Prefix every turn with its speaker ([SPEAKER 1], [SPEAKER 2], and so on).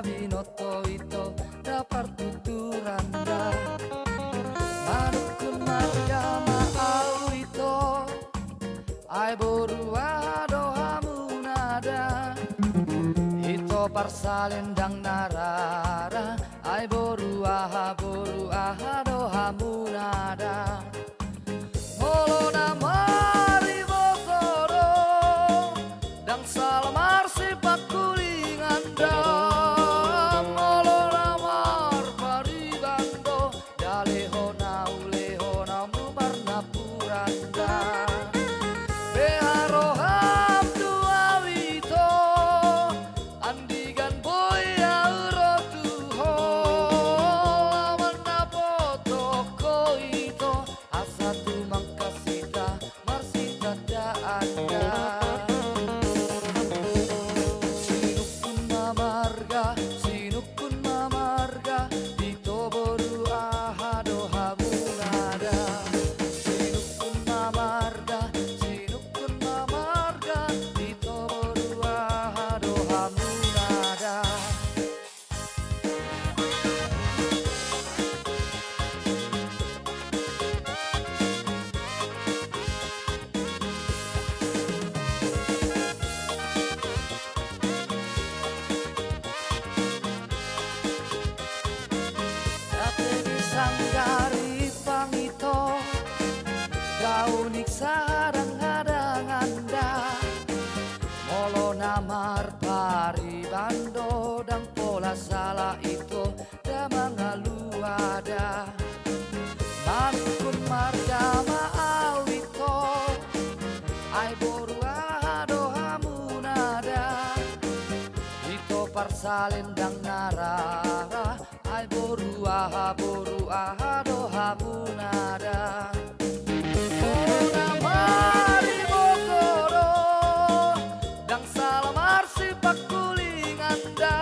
[SPEAKER 1] binoto ito dapat tuturanda manukun marga mau ito ay borua dohamu nada ito parsalendang narara ay borua dohamu nada molo namari botoro dang salamar si pakulinganda molo namar paribando daleho namu barna puranda beharoham dua wito andigan boy aurotuho lawan napoto koito asatu mangkasita marsita da anda sinukun mamarga dito boru ahado hamunada sinukun mamarga dito boru ahado hamunada sanggari pangito daunik sarang hadang anda molo namar paribando dan pola salah itu damang ada manukun marga maawito ay borua dohamunada ito parsalendang narara ay borua dohamunada molo namari botoro dang salamar si pakulinganda